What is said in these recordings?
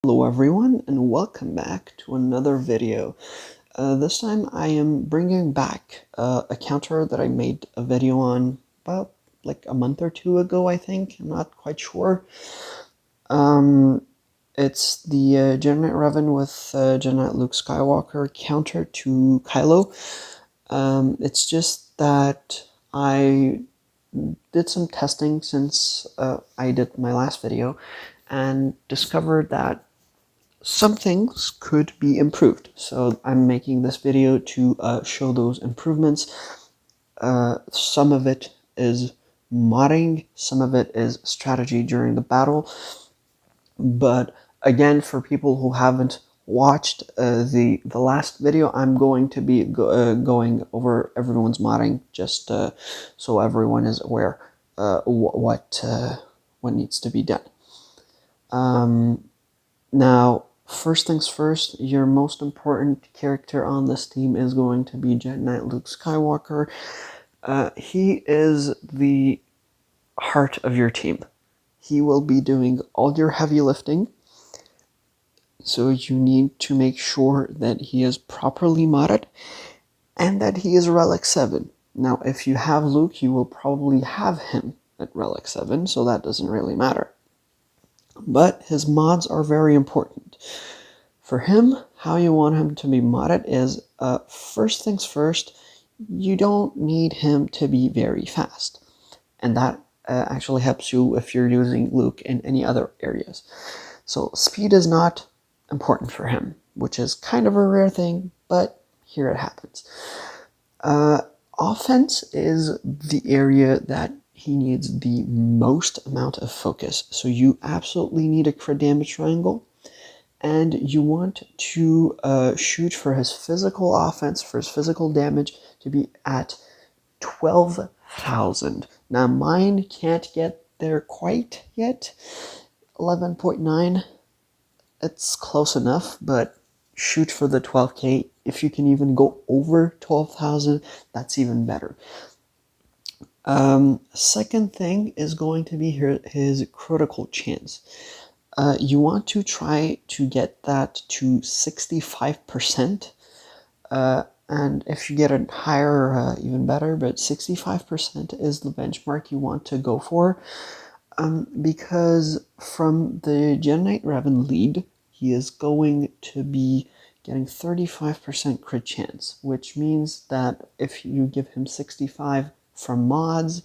Hello everyone and welcome back to another video. This time I am bringing back a counter that I made a video on about like a month or two ago, I think. I'm not quite sure. It's the Jedi Knight Revan with Jedi Knight Luke Skywalker counter to Kylo. It's just that I did some testing since I did my last video and discovered that some things could be improved. So I'm making this video to show those improvements. Some of it is modding, some of it is strategy during the battle. But again, for people who haven't watched the last video, I'm going to be going over everyone's modding just so everyone is aware what needs to be done. Now, first things first, your most important character on this team is going to be Jedi Knight Luke Skywalker. He is the heart of your team. He will be doing all your heavy lifting, so you need to make sure that he is properly modded and that he is Relic 7. Now, if you have Luke, you will probably have him at Relic 7, so that doesn't really matter. But his mods are very important. For him, how you want him to be modded is, first things first, you don't need him to be very fast. And that actually helps you if you're using Luke in any other areas. So speed is not important for him, which is kind of a rare thing, but here it happens. Offense is the area that he needs the most amount of focus. So you absolutely need a crit damage triangle, and you want to shoot for his physical offense, for his physical damage to be at 12,000. Now mine can't get there quite yet, 11.9. It's close enough, but shoot for the 12k. If you can even go over 12,000, that's even better. Second thing is going to be his critical chance. You want to try to get that to 65%. And if you get it higher, even better, but 65% is the benchmark you want to go for. Because from the Jedi Knight Revan lead, he is going to be getting 35% crit chance, which means that if you give him 65 from mods,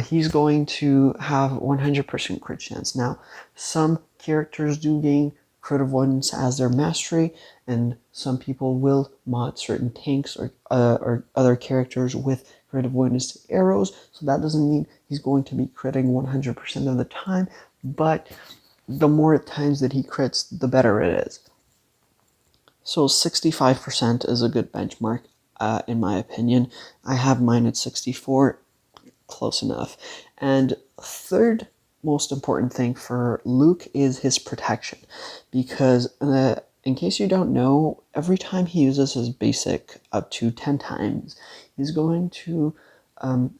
he's going to have 100% crit chance. Now, some characters do gain crit avoidance as their mastery, and some people will mod certain tanks or other characters with crit avoidance to arrows, so that doesn't mean he's going to be critting 100% of the time, but the more times that he crits, the better it is. So 65% is a good benchmark, in my opinion. I have mine at 64, close enough. And third most important thing for Luke is his protection, because in case you don't know, every time he uses his basic up to 10 times, he's going to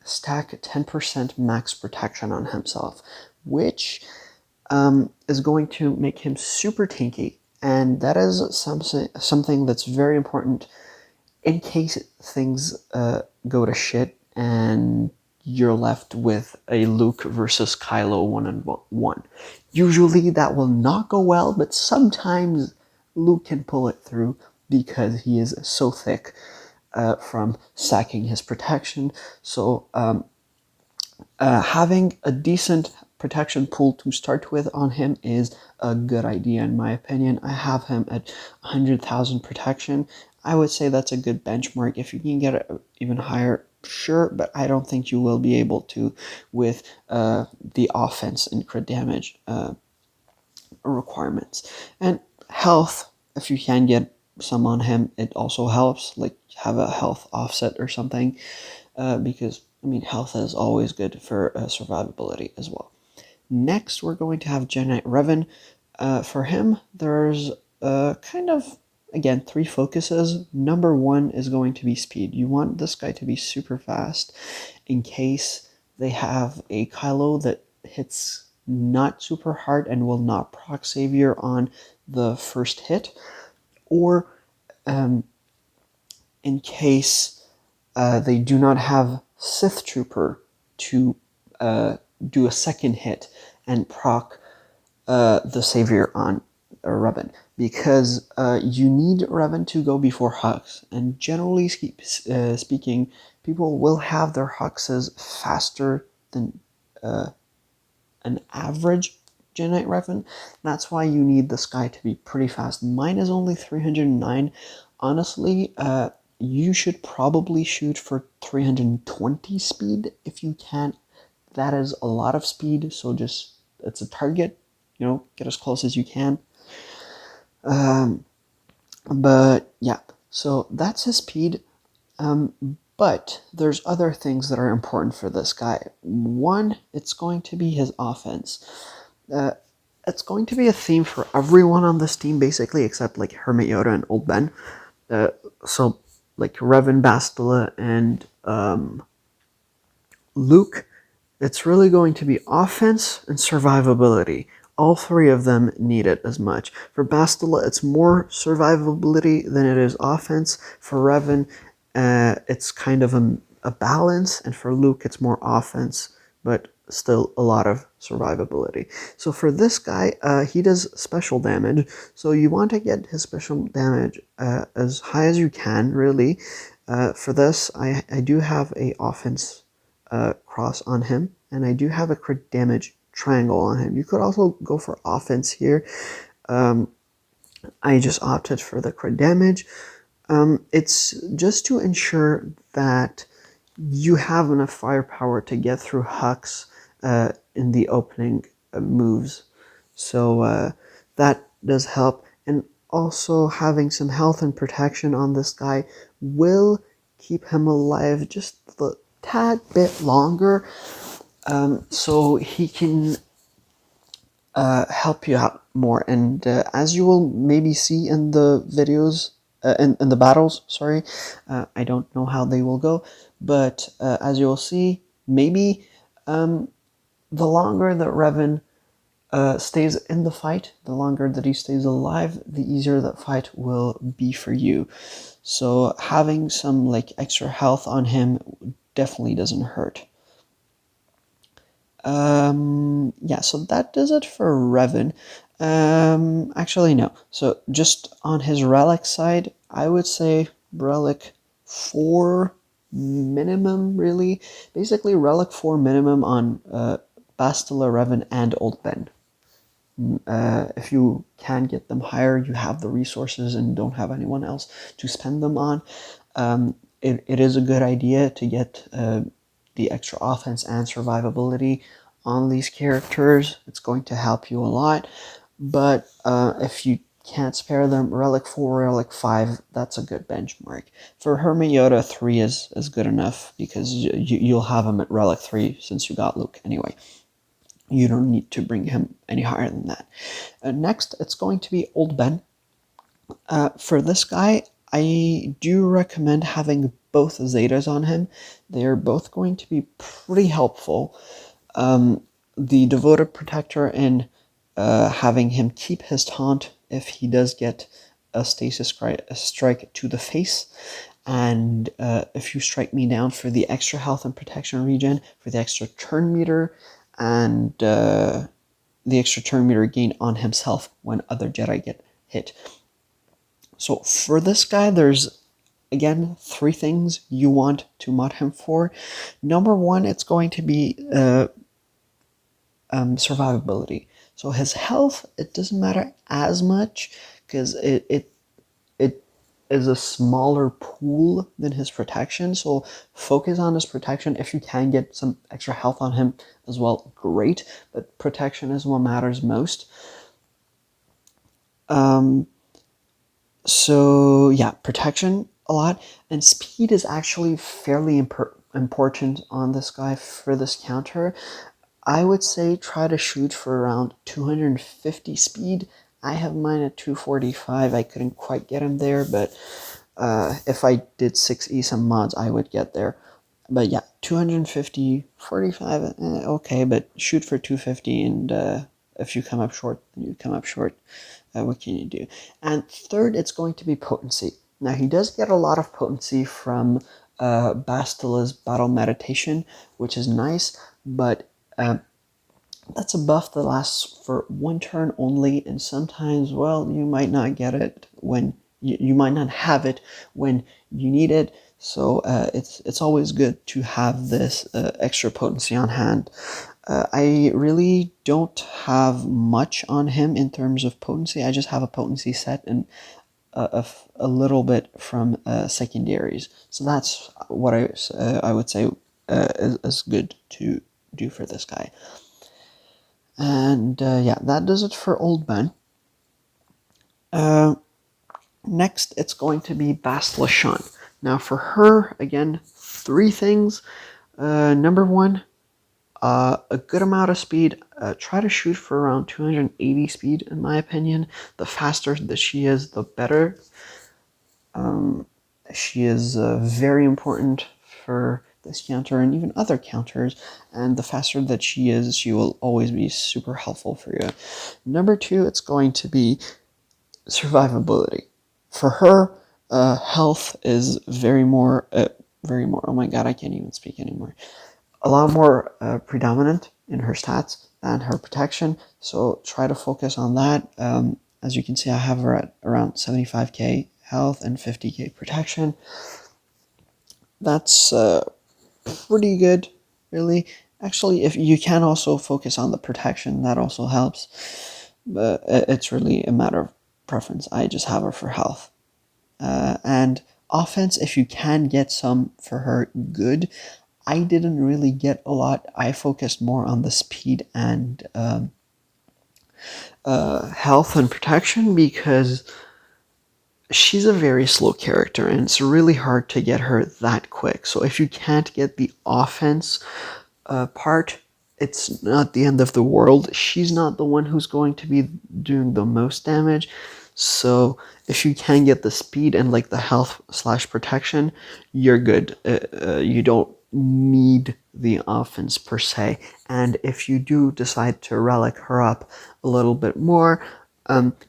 stack 10% max protection on himself, which is going to make him super tanky, and that is something that's very important in case things go to shit and you're left with a Luke versus Kylo 1-on-1. Usually that will not go well, but sometimes Luke can pull it through because he is so thick from stacking his protection. So having a decent protection pool to start with on him is a good idea in my opinion. I have him at 100,000 protection. I would say that's a good benchmark. If you can get it even higher, sure, but I don't think you will be able to with the offense and crit damage requirements. And health, if you can get some on him, it also helps, like have a health offset or something, because I mean health is always good for survivability as well. Next, we're going to have Jedi Knight Revan. For him, there's kind of, again, 3 focuses. Number 1 is going to be speed. You want this guy to be super fast in case they have a Kylo that hits not super hard and will not proc savior on the first hit, or in case they do not have Sith Trooper to do a second hit and proc the savior on Revan, because you need Revan to go before Hux, and generally speaking, people will have their Huxes faster than an average Jedi Revan. That's why you need this guy to be pretty fast. Mine is only 309. Honestly, you should probably shoot for 320 speed if you can. That is a lot of speed, so just, it's a target, you know, get as close as you can. But yeah, so that's his speed. But there's other things that are important for this guy. One, it's going to be his offense. It's going to be a theme for everyone on this team, basically, except like Hermit, Yoda, and Old Ben. So like Revan, Bastila, and Luke, it's really going to be offense and survivability. All three of them need it as much. For Bastila, it's more survivability than it is offense. For Revan, it's kind of a balance. And for Luke, it's more offense, but still a lot of survivability. So for this guy, he does special damage. So you want to get his special damage as high as you can, really. For this, I do have a offense cross on him, and I do have a crit damage triangle on him. You could also go for offense here. I just opted for the crit damage. It's just to ensure that you have enough firepower to get through Hux in the opening moves. So that does help. And also having some health and protection on this guy will keep him alive just a tad bit longer, so he can help you out more. And as you will maybe see in the videos, in the battles, sorry, I don't know how they will go, but as you will see, maybe the longer that Revan stays in the fight, the longer that he stays alive, the easier that fight will be for you. So having some like extra health on him definitely doesn't hurt. Yeah, so that does it for Revan. Actually, no. So just on his relic side, I would say relic 4 minimum, really. Basically, relic 4 minimum on Bastila, Revan, and Old Ben. If you can get them higher, you have the resources and don't have anyone else to spend them on, it is a good idea to get the extra offense and survivability on these characters. It's going to help you a lot. But if you can't spare them, Relic 4, Relic 5, that's a good benchmark. For Hermit, Yoda, 3 is good enough, because you'll have him at Relic 3 since you got Luke anyway. You don't need to bring him any higher than that. Next, it's going to be Old Ben. For this guy, I do recommend having both Zetas on him. They are both going to be pretty helpful. The Devoted Protector in having him keep his taunt if he does get a stasis strike to the face. And if you strike me down, for the extra health and protection regen, for the extra turn meter, and the extra turn meter gain on himself when other Jedi get hit. So for this guy, there's, again, 3 things you want to mod him for. Number 1, it's going to be survivability. So his health, it doesn't matter as much, because it is a smaller pool than his protection. So focus on his protection. If you can get some extra health on him as well, great. But protection is what matters most. So yeah, protection a lot, and speed is actually fairly important on this guy for this counter. I would say try to shoot for around 250 speed. I have mine at 245. I couldn't quite get him there, but if I did 6 ESOM mods, I would get there. But yeah, 250, 45, okay, but shoot for 250, and if you come up short, then you come up short. What can you do? And third, it's going to be potency. Now, he does get a lot of potency from Bastila's Battle Meditation, which is nice, but that's a buff that lasts for one turn only, and sometimes, well, you might not get it when you might not have it when you need it. So it's always good to have this extra potency on hand. I really don't have much on him in terms of potency. I just have a potency set and a little bit from secondaries. So that's what I would say is good to do for this guy. And yeah, that does it for Old Ben. Next, it's going to be Bastila. Now, for her, again, three things. Number one, a good amount of speed. Try to shoot for around 280 speed, in my opinion. The faster that she is, the better. She is very important for this counter and even other counters, and the faster that she is, she will always be super helpful for you. Number two, it's going to be survivability. For her, health is very more, oh my god, I can't even speak anymore. A lot more predominant in her stats than her protection, so try to focus on that. As you can see, I have her at around 75k health and 50k protection. That's pretty good, really. Actually, if you can also focus on the protection, that also helps. But it's really a matter of preference. I just have her for health. And offense, if you can get some for her, good. I didn't really get a lot. I focused more on the speed and health and protection because she's a very slow character and it's really hard to get her that quick. So if you can't get the offense part, it's not the end of the world. She's not the one who's going to be doing the most damage. So if you can get the speed and like the health / protection, you're good. You don't need the offense per se. And if you do decide to relic her up a little bit more,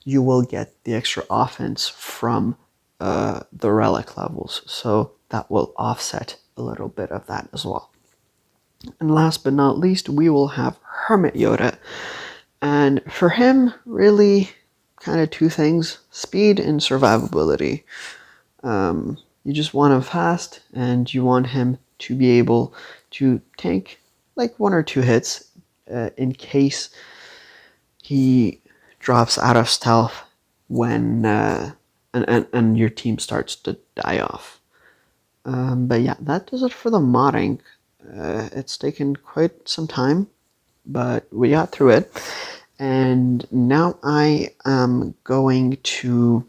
you will get the extra offense from the relic levels. So that will offset a little bit of that as well. And last but not least, we will have Hermit Yoda. And for him, really kind of two things, speed and survivability. You just want him fast, and you want him to be able to tank like one or two hits in case he drops out of stealth when and your team starts to die off. But yeah, that does it for the modding. It's taken quite some time, but we got through it. And now I am going to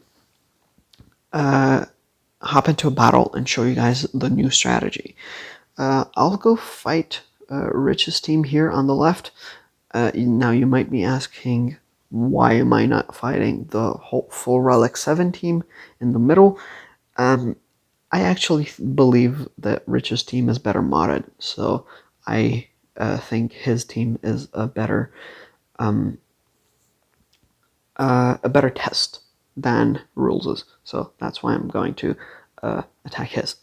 hop into a battle and show you guys the new strategy. I'll go fight Rich's team here on the left. Now you might be asking, why am I not fighting the whole full Relic 7 team in the middle? I actually believe that Rich's team is better modded, so I think his team is a better test than Rules'. So that's why I'm going to attack his.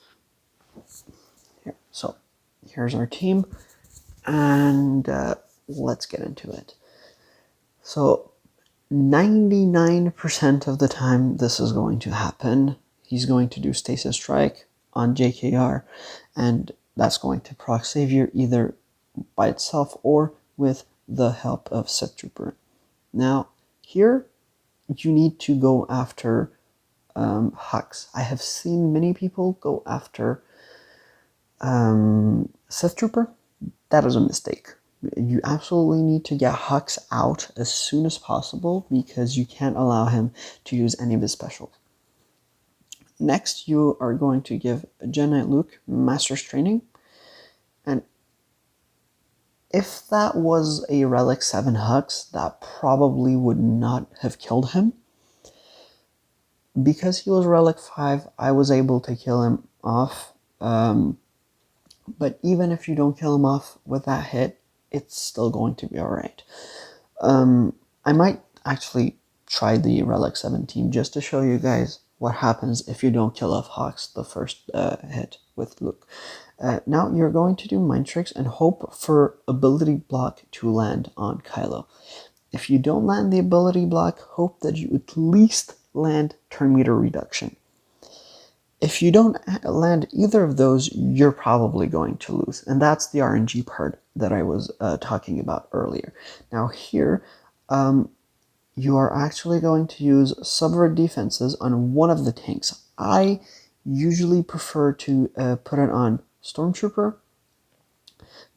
Here. So here's our team, and let's get into it. So 99% of the time this is going to happen. He's going to do Stasis Strike on JKR, and that's going to proc Savior either by itself or with the help of Sith Trooper. Now, here you need to go after Hux. I have seen many people go after Sith Trooper. That is a mistake. You absolutely need to get Hux out as soon as possible because you can't allow him to use any of his specials. Next, you are going to give Jedi Knight Luke Master's Training. And if that was a Relic 7 Hux, that probably would not have killed him. Because he was Relic 5, I was able to kill him off But even if you don't kill him off with that hit, it's still going to be alright. I might actually try the Relic 7 team just to show you guys what happens if you don't kill off Hawks the first hit with Luke. Now you're going to do Mind Tricks and hope for ability block to land on Kylo. If you don't land the ability block, hope that you at least land turn meter reduction. If you don't land either of those, you're probably going to lose. And that's the RNG part that I was talking about earlier. Now here, you are actually going to use subvert defenses on one of the tanks. I usually prefer to put it on Stormtrooper,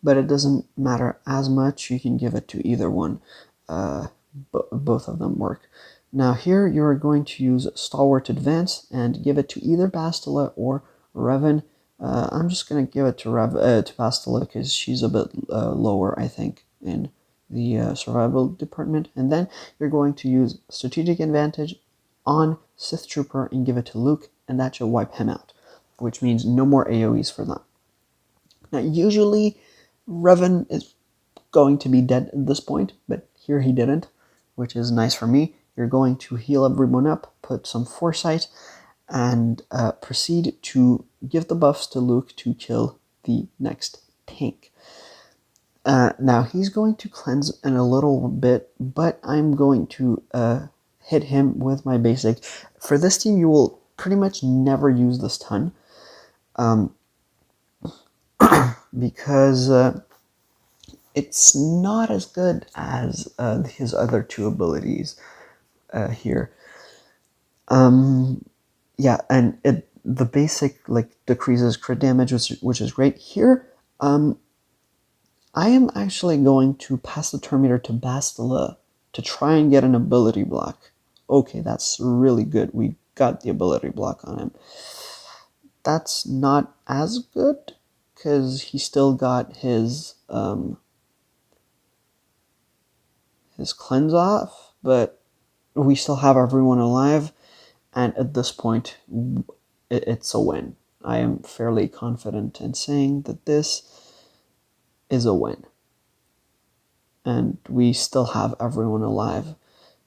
but it doesn't matter as much. You can give it to either one. Both of them work. Now here you're going to use Stalwart Advance and give it to either Bastila or Revan. I'm just going to give it to Bastila because she's a bit lower, I think, in the survival department. And then you're going to use Strategic Advantage on Sith Trooper and give it to Luke, and that should wipe him out, which means no more AoEs for them. Now usually Revan is going to be dead at this point, but here he didn't, which is nice for me. You're going to heal everyone up, put some foresight, and proceed to give the buffs to Luke to kill the next tank. Now he's going to cleanse in a little bit, but I'm going to hit him with my basic. For this team, you will pretty much never use the stun, because it's not as good as his other two abilities here. Yeah, and the basic decreases crit damage, which is great. Here, I am actually going to pass the turn meter to Bastila to try and get an ability block. Okay, that's really good. We got the ability block on him. That's not as good because he still got his cleanse off, but we still have everyone alive, and at this point, it's a win. I am fairly confident in saying that this is a win. And we still have everyone alive.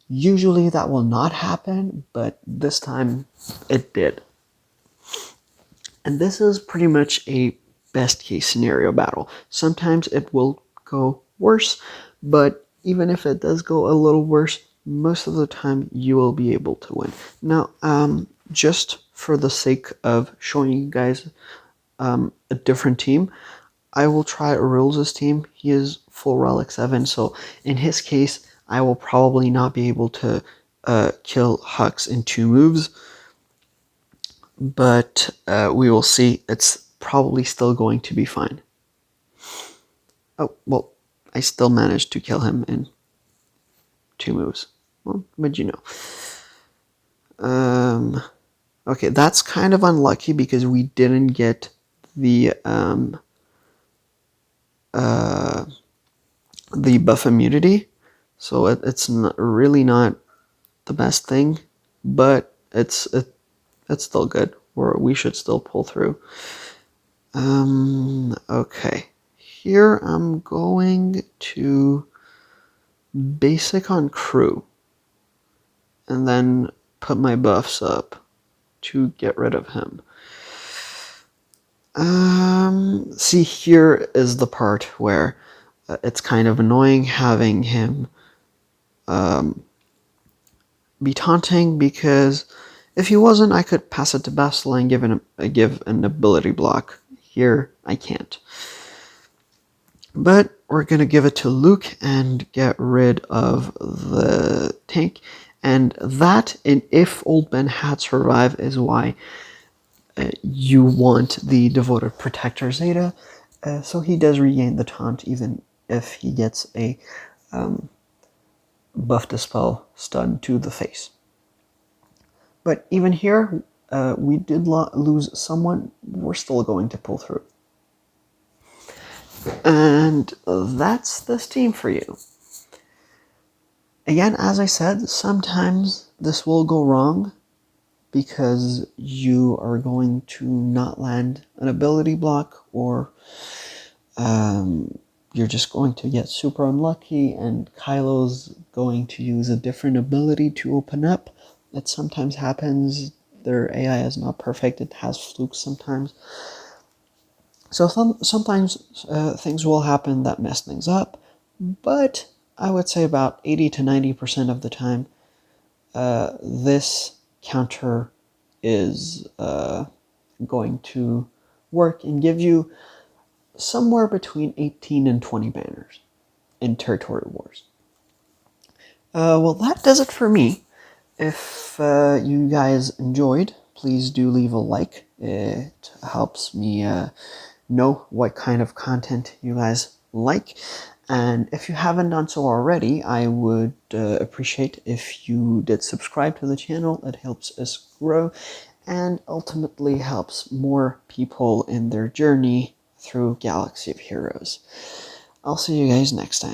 Usually that will not happen, but this time it did. And this is pretty much a best case scenario battle. Sometimes it will go worse, but even if it does go a little worse, most of the time you will be able to win. Now, just for the sake of showing you guys a different team, I will try Rules' team. He is full Relic 7, so in his case, I will probably not be able to kill Hux in 2 moves, but we will see. It's probably still going to be fine. Oh, well, I still managed to kill him in 2 moves. Well, but you know. Okay, that's kind of unlucky because we didn't get the buff immunity, so it's really not the best thing, but it's still good. We should still pull through. Okay, here I'm going to basic on crew and then put my buffs up to get rid of him. See, here is the part where it's kind of annoying having him be taunting, because if he wasn't, I could pass it to Bastila and give an ability block. Here, I can't. But we're going to give it to Luke and get rid of the tank. And that, and if Old Ben had survived, is why you want the Devoted Protector Zeta. So he does regain the taunt even if he gets a buff dispel stun to the face. But even here, we did lose someone. We're still going to pull through. And that's this team for you. Again, as I said, sometimes this will go wrong, because you are going to not land an ability block, or you're just going to get super unlucky and Kylo's going to use a different ability to open up. That sometimes happens. Their AI is not perfect. It has flukes sometimes. So sometimes things will happen that mess things up, but I would say about 80 to 90% of the time, this counter is going to work and give you somewhere between 18 and 20 banners in territory wars. Well, that does it for me. If you guys enjoyed, please do leave a like. It helps me know what kind of content you guys like. And if you haven't done so already, I would appreciate if you did subscribe to the channel. It helps us grow and ultimately helps more people in their journey through Galaxy of Heroes. I'll see you guys next time.